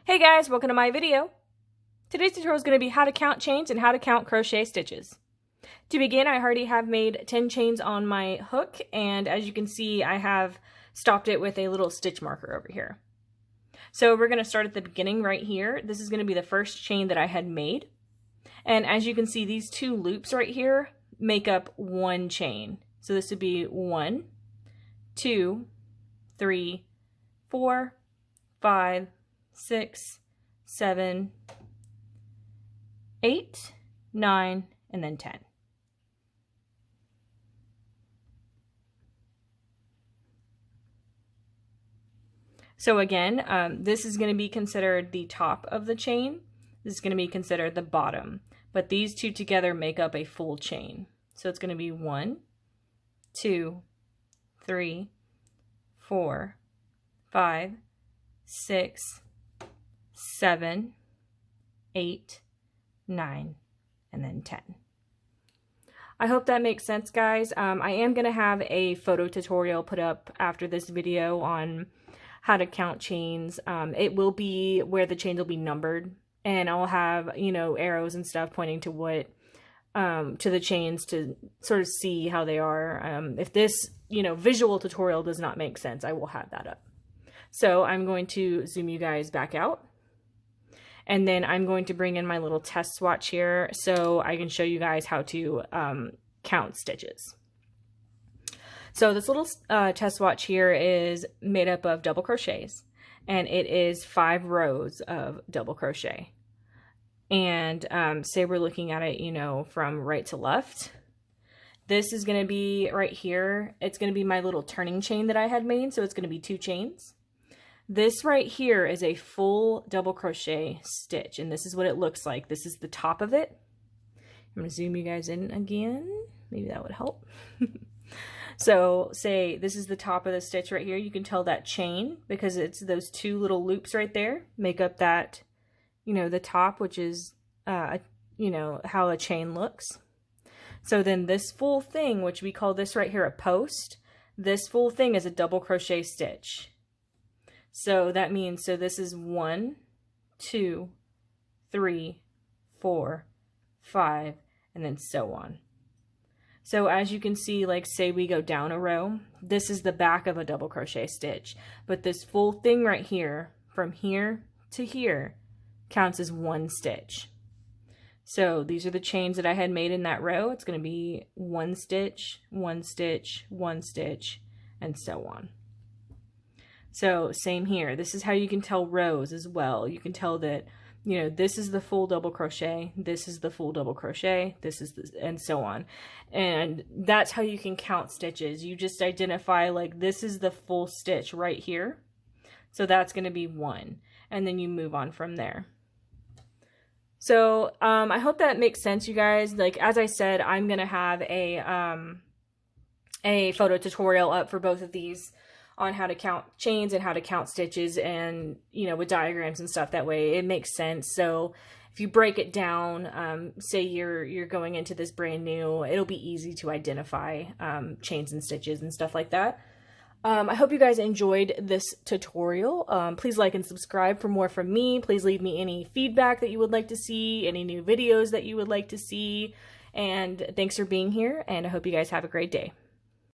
Hey guys, welcome to my video. Today's tutorial is going to be how to count chains and how to count crochet stitches. To begin, I already have made 10 chains on my hook, and as you can see, I have stopped it with a little stitch marker over here. So we're going to start at the beginning right here. This is going to be the first chain that I had made. And as you can see, these two loops right here make up one chain. So this would be 1, 2, 3, 4, 5, 6, 7, 8, 9, and then 10. So again, this is going to be considered the top of the chain. This is going to be considered the bottom. But these two together make up a full chain. So it's going to be 1, 2, 3, 4, 5, 6, 7, 8, 9, and then 10. I hope that makes sense, guys. I am going to have a photo tutorial put up after this video on how to count chains. It will be where the chains will be numbered, and I'll have, you know, arrows and stuff pointing to what, to the chains to sort of see how they are. If this, you know, visual tutorial does not make sense, I will have that up. So I'm going to zoom you guys back out. And then I'm going to bring in my little test swatch here so I can show you guys how to count stitches. So this little test swatch here is made up of double crochets, and it is 5 rows of double crochet. And say we're looking at it, you know, from right to left. This is going to be right here. It's going to be my little turning chain that I had made, so it's going to be 2 chains. This right here is a full double crochet stitch, and this is what it looks like. This is the top of it. I'm going to zoom you guys in again. Maybe that would help. So say this is the top of the stitch right here. You can tell that chain because it's those 2 little loops right there make up that, you know, the top, which is, you know, how a chain looks. So then this full thing, which we call this right here a post, this full thing is a double crochet stitch. So that means, so this is 1, 2, 3, 4, 5, and then so on. So as you can see, like say we go down a row, this is the back of a double crochet stitch. But this full thing right here, from here to here, counts as 1 stitch. So these are the chains that I had made in that row. It's going to be 1 stitch, 1 stitch, 1 stitch, and so on. So same here. This is how you can tell rows as well. You can tell that, you know, this is the full double crochet, this is the full double crochet, this is the, and so on. And that's how you can count stitches. You just identify like this is the full stitch right here. So that's going to be 1. And then you move on from there. So I hope that makes sense, you guys. Like, as I said, I'm going to have a photo tutorial up for both of these on how to count chains and how to count stitches, and, you know, with diagrams and stuff. That way it makes sense. So if you break it down, say you're going into this brand new, it'll be easy to identify chains and stitches and stuff like that. I hope you guys enjoyed this tutorial. Please like and subscribe for more from me. Please leave me any feedback that you would like to see, any new videos that you would like to see, and thanks for being here, and I hope you guys have a great day.